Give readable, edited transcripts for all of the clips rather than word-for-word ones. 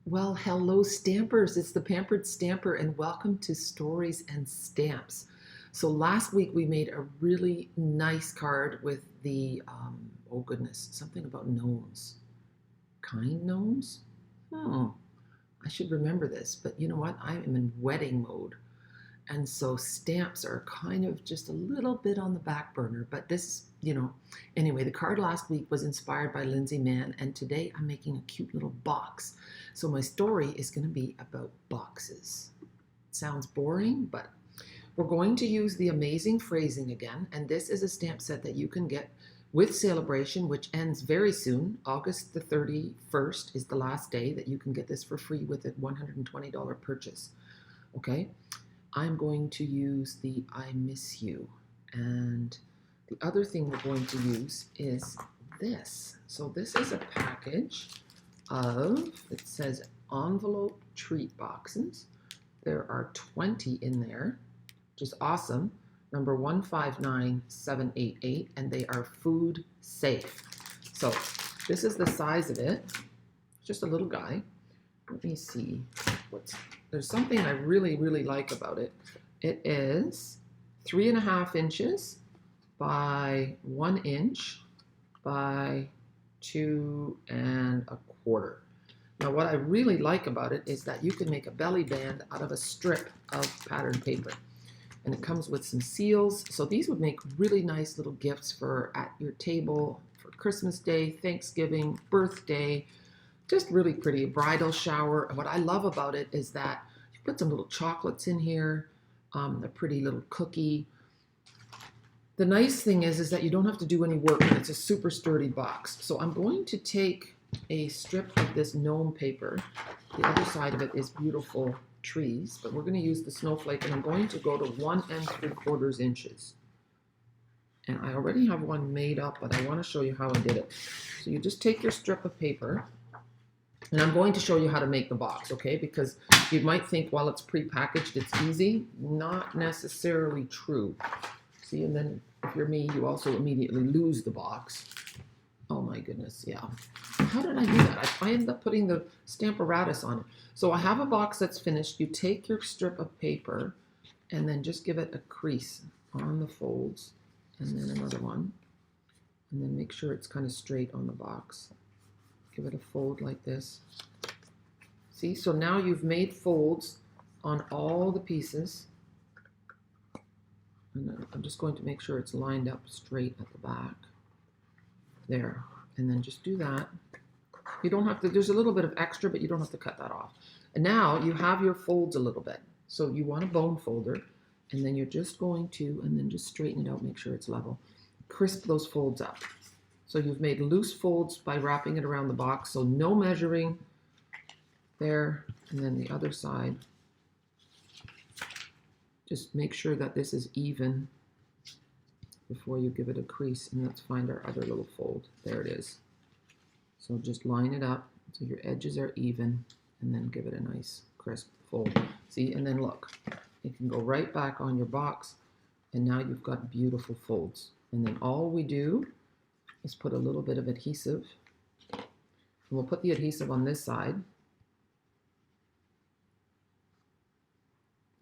Well, hello, Stampers. It's the Pampered Stamper, and welcome to Stories and Stamps. So, last week we made a really nice card with the, oh goodness, something about gnomes. Kind gnomes? Hmm, I should remember this, but you know what? I am in wedding mode. And so stamps are kind of just a little bit on the back burner. But anyway, the card last week was inspired by Lindsay Mann, and today I'm making a cute little box. So my story is going to be about boxes. Sounds boring, but we're going to use the amazing phrasing again. And this is a stamp set that you can get with Celebration, which ends very soon. August the 31st is the last day that you can get this for free with a $120 purchase. Okay? I'm going to use the I Miss You. And the other thing we're going to use is this. So this is a package of, it says envelope treat boxes. There are 20 in there, which is awesome. Number 159788, and they are food safe. So this is the size of it. Just a little guy. Let me see there's something I really, really like about it. It is 3.5 inches by 1 inch by 2.25. Now, what I really like about it is that you can make a belly band out of a strip of patterned paper. And it comes with some seals. So these would make really nice little gifts for at your table for Christmas Day, Thanksgiving, birthday. Just really pretty. Bridal shower. What I love about it is that you put some little chocolates in here, a pretty little cookie. The nice thing is that you don't have to do any work, and it's a super sturdy box. So I'm going to take a strip of this gnome paper. The other side of it is beautiful trees, but we're going to use the snowflake, and I'm going to go to 1 3/4 inches. And I already have one made up, but I want to show you how I did it. So you just take your strip of paper. And I'm going to show you how to make the box, okay? Because you might think, well, it's pre-packaged, it's easy. Not necessarily true. See, and then if you're me, you also immediately lose the box. Oh my goodness, yeah. How did I do that? I ended up putting the Stamparatus on it. So I have a box that's finished. You take your strip of paper and then just give it a crease on the folds. And then another one. And then make sure it's kind of straight on the box. Give it a fold like this. See, so now you've made folds on all the pieces. And then I'm just going to make sure it's lined up straight at the back. There. And then just do that. You don't have to, there's a little bit of extra, but you don't have to cut that off. And now you have your folds a little bit. So you want a bone folder, and then you're just going to, and then just straighten it out, make sure it's level. Crisp those folds up. So you've made loose folds by wrapping it around the box, so no measuring there, and then the other side. Just make sure that this is even before you give it a crease, and let's find our other little fold. There it is. So just line it up so your edges are even, and then give it a nice crisp fold. See, and then look, it can go right back on your box, and now you've got beautiful folds. And then all we do is put a little bit of adhesive. And we'll put the adhesive on this side.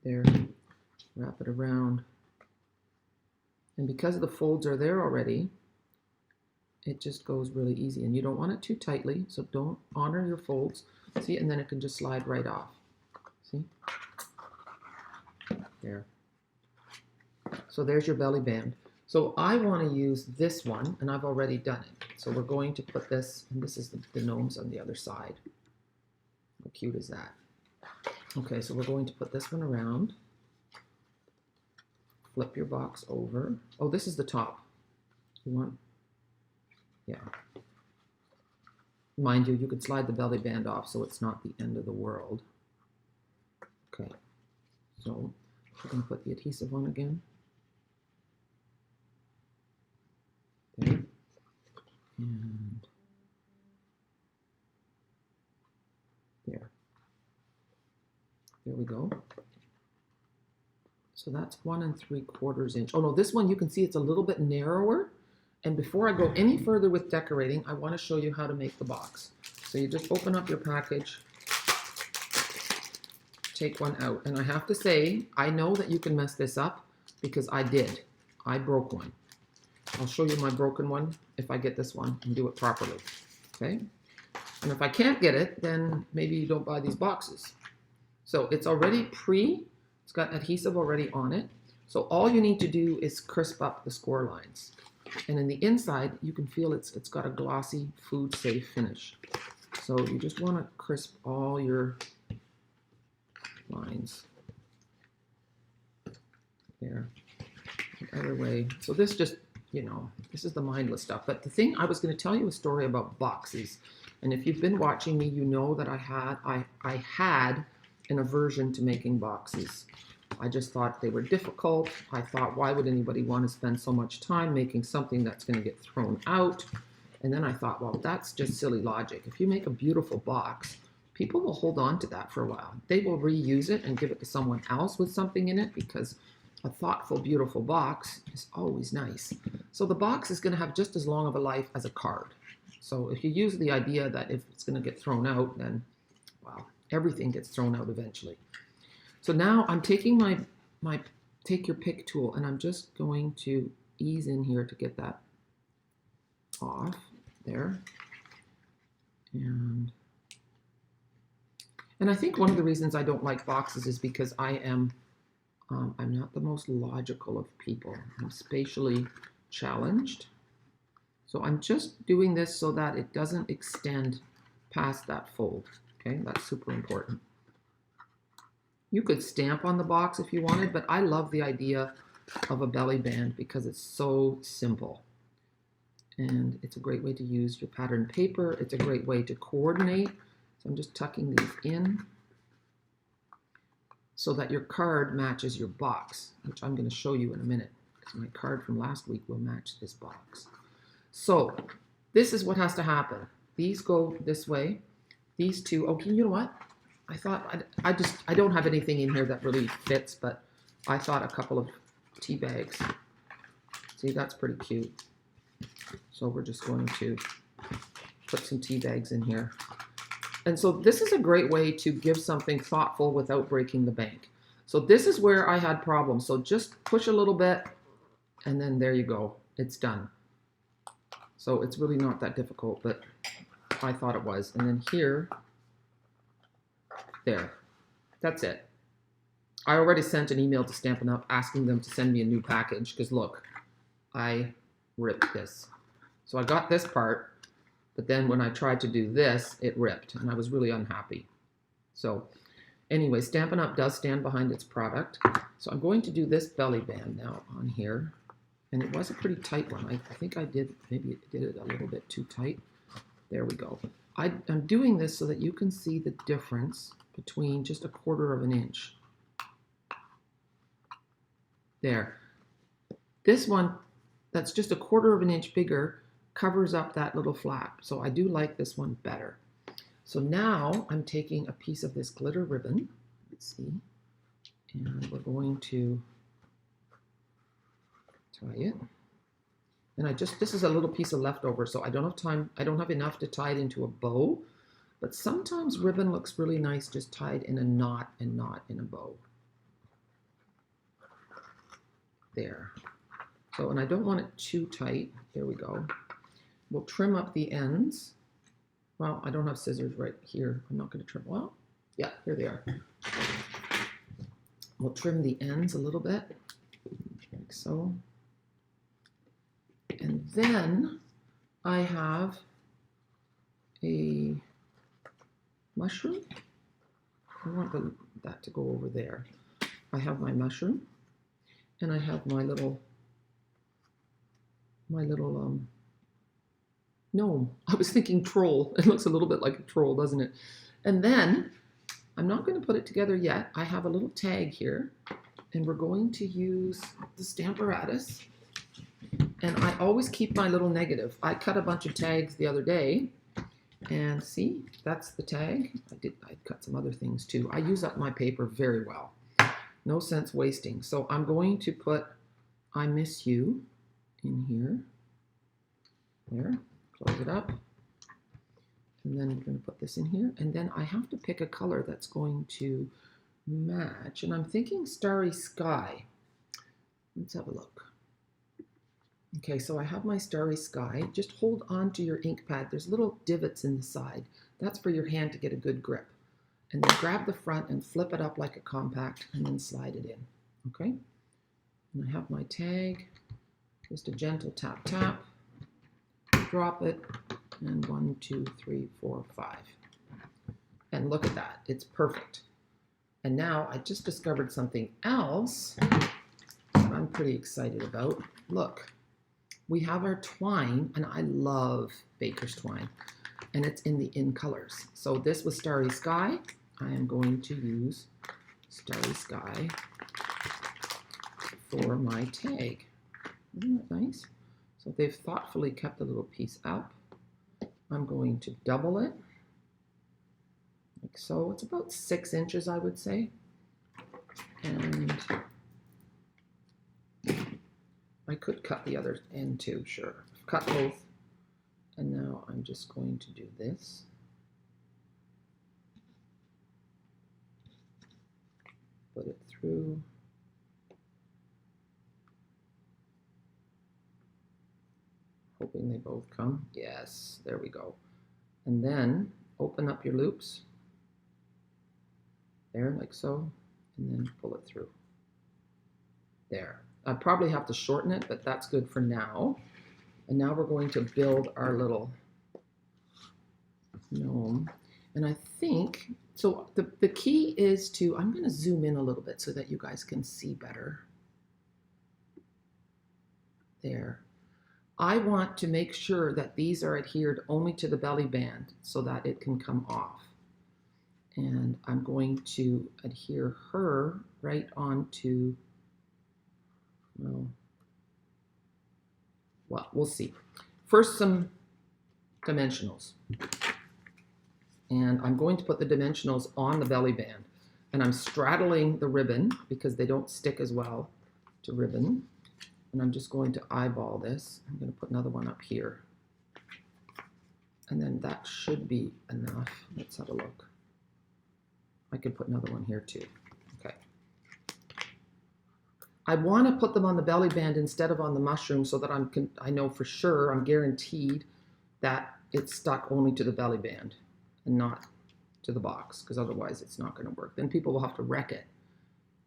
There, wrap it around. And because the folds are there already, it just goes really easy. And you don't want it too tightly, so don't honor your folds. See, and then it can just slide right off. See? There. So there's your belly band. So I want to use this one, and I've already done it. So we're going to put this, and this is the gnomes on the other side. How cute is that? Okay, so we're going to put this one around. Flip your box over. Oh, this is the top. You want, yeah. Mind you, you could slide the belly band off so it's not the end of the world. Okay, so we're going to put the adhesive on again. There. And there. There we go. So that's 1 3/4 inch. Oh no, this one you can see it's a little bit narrower. And before I go any further with decorating, I want to show you how to make the box. So you just open up your package, take one out. And I have to say, I know that you can mess this up because I did. I broke one. I'll show you my broken one if I get this one and do it properly. Okay? And if I can't get it, then maybe you don't buy these boxes. So it's already it's got adhesive already on it. So all you need to do is crisp up the score lines. And in the inside, you can feel it's got a glossy, food-safe finish. So you just want to crisp all your lines. There. The other way. So this just, you know, this is the mindless stuff. But the thing, I was going to tell you a story about boxes. And if you've been watching me, you know that I had an aversion to making boxes. I just thought they were difficult. I thought, why would anybody want to spend so much time making something that's going to get thrown out? And then I thought, well, that's just silly logic. If you make a beautiful box, people will hold on to that for a while. They will reuse it and give it to someone else with something in it because a thoughtful, beautiful box is always nice. So the box is going to have just as long of a life as a card. So if you use the idea that if it's going to get thrown out, then, well, everything gets thrown out eventually. So now I'm taking my take your pick tool and I'm just going to ease in here to get that off there. And I think one of the reasons I don't like boxes is because I'm not the most logical of people. I'm spatially challenged. So I'm just doing this so that it doesn't extend past that fold. Okay, that's super important. You could stamp on the box if you wanted, but I love the idea of a belly band because it's so simple. And it's a great way to use your pattern paper. It's a great way to coordinate. So I'm just tucking these in so that your card matches your box, which I'm going to show you in a minute because my card from last week will match this box. So this is what has to happen. These go this way. These two, okay, you know what? I thought I don't have anything in here that really fits, but I thought a couple of tea bags. See, that's pretty cute. So we're just going to put some tea bags in here. And so this is a great way to give something thoughtful without breaking the bank. So this is where I had problems. So just push a little bit and then there you go. It's done. So it's really not that difficult, but I thought it was. And then here, there, that's it. I already sent an email to Stampin' Up! Asking them to send me a new package because look, I ripped this. So I got this part, but then when I tried to do this, it ripped and I was really unhappy. So anyway, Stampin' Up! Does stand behind its product. So I'm going to do this belly band now on here. And it was a pretty tight one. I think I did, maybe it did it a little bit too tight. There we go. I'm doing this so that you can see the difference between just 1/4 of an inch. There. This one, that's just 1/4 of an inch bigger, covers up that little flap. So I do like this one better. So now I'm taking a piece of this glitter ribbon, let's see, and we're going to tie it. And this is a little piece of leftover, so I don't have time, I don't have enough to tie it into a bow, but sometimes ribbon looks really nice just tied in a knot and not in a bow. There. So, and I don't want it too tight. There we go. We'll trim up the ends. Well, I don't have scissors right here. I'm not going to trim. Well, yeah, here they are. We'll trim the ends a little bit, like so. And then I have a mushroom. I want that to go over there. I have my mushroom, and I have my little gnome. I was thinking troll. It looks a little bit like a troll, doesn't it? And then I'm not going to put it together yet. I have a little tag here, and we're going to use the Stamparatus. And I always keep my little negative. I cut a bunch of tags the other day, and see, that's the tag. I cut some other things too. I use up my paper very well. No sense wasting. So I'm going to put I Miss You in here. There, close it up. And then I'm going to put this in here. And then I have to pick a color that's going to match, and I'm thinking Starry Sky. Let's have a look. Okay, so I have my Starry Sky. Just hold on to your ink pad. There's little divots in the side. That's for your hand to get a good grip. And then grab the front and flip it up like a compact and then slide it in. Okay? And I have my tag. Just a gentle tap, tap. Drop it. And 1, 2, 3, 4, 5. And look at that. It's perfect. And now I just discovered something else that I'm pretty excited about. Look. We have our twine, and I love baker's twine, and it's in the in colors. So this was Starry Sky. I am going to use Starry Sky for my tag. Isn't that nice? So they've thoughtfully kept the little piece up. I'm going to double it, like so. It's about 6 inches, I would say. And I could cut the other end too, sure. Cut both. And now I'm just going to do this. Put it through. Hoping they both come. Yes, there we go. And then open up your loops. There, like so. And then pull it through. There. I probably have to shorten it, but that's good for now. And now we're going to build our little gnome. And I think, so the key is to, I'm going to zoom in a little bit so that you guys can see better. There. I want to make sure that these are adhered only to the belly band so that it can come off. And I'm going to adhere her right onto, well, we'll see. First, some dimensionals. And I'm going to put the dimensionals on the belly band. And I'm straddling the ribbon because they don't stick as well to ribbon. And I'm just going to eyeball this. I'm going to put another one up here. And then that should be enough. Let's have a look. I could put another one here too. Okay. I want to put them on the belly band instead of on the mushroom so that I know for sure, I'm guaranteed that it's stuck only to the belly band and not to the box, because otherwise it's not going to work. Then people will have to wreck it,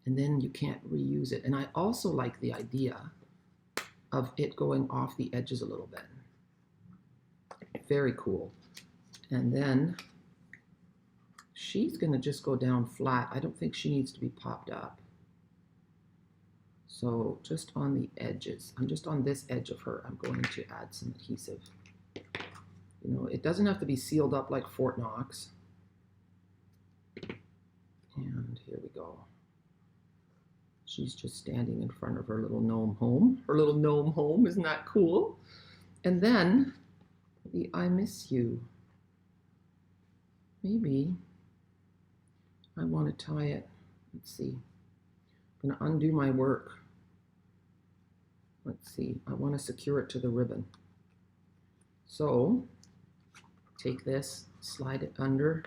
and then you can't reuse it. And I also like the idea of it going off the edges a little bit. Very cool. And then she's going to just go down flat. I don't think she needs to be popped up. So just on the edges, I'm just on this edge of her, I'm going to add some adhesive. You know, it doesn't have to be sealed up like Fort Knox. And here we go. She's just standing in front of her little gnome home. Her little gnome home, isn't that cool? And then the I miss you. Maybe I want to tie it. Let's see. I'm going to undo my work. Let's see. I want to secure it to the ribbon. So take this, slide it under,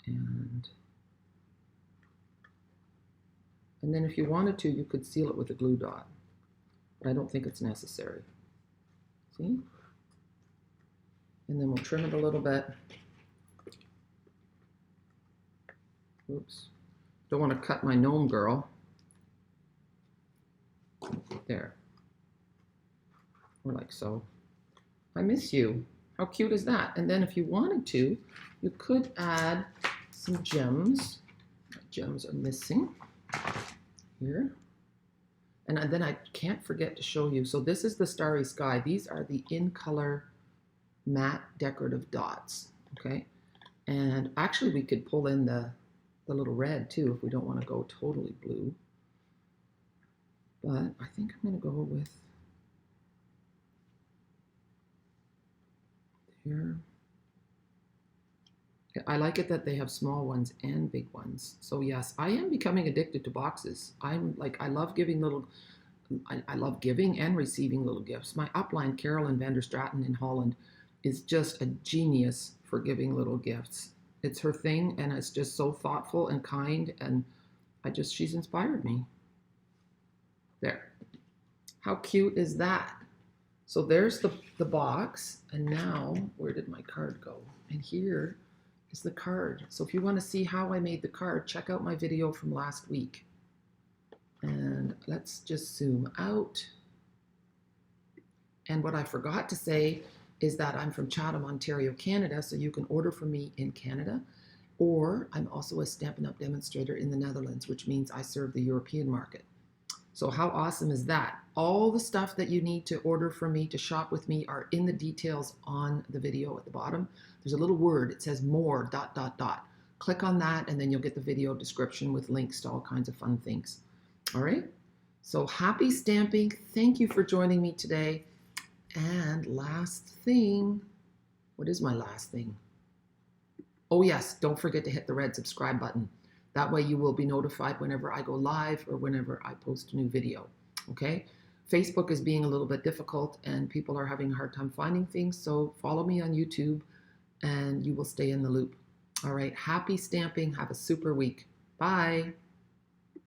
and then if you wanted to, you could seal it with a glue dot. But I don't think it's necessary. See? And then we'll trim it a little bit. Oops. Don't want to cut my gnome girl. There. Or like so. I miss you. How cute is that? And then if you wanted to, you could add some gems. My gems are missing here. And then I can't forget to show you. So this is the Starry Sky. These are the in color matte decorative dots. Okay. And actually we could pull in the little red too if we don't want to go totally blue. But I think I'm going to go with there. I like it that they have small ones and big ones. So yes, I am becoming addicted to boxes. I'm like, I love giving I love giving and receiving little gifts. My upline, Carolyn van der Straten in Holland, is just a genius for giving little gifts. It's her thing, and it's just so thoughtful and kind, and she's inspired me. There. How cute is that? So there's the box, and now, where did my card go? And here is the card. So if you want to see how I made the card, check out my video from last week. And let's just zoom out. And what I forgot to say is that I'm from Chatham, Ontario, Canada, so you can order from me in Canada, or I'm also a Stampin' Up! Demonstrator in the Netherlands, which means I serve the European market. So how awesome is that? All the stuff that you need to order from me, to shop with me, are in the details on the video at the bottom. There's a little word, it says more, ... Click on that, and then you'll get the video description with links to all kinds of fun things. All right? So happy stamping. Thank you for joining me today. And last thing, what is my last thing? Oh yes, don't forget to hit the red subscribe button. That way you will be notified whenever I go live or whenever I post a new video, okay? Facebook is being a little bit difficult and people are having a hard time finding things, so follow me on YouTube and you will stay in the loop. All right, happy stamping. Have a super week. Bye.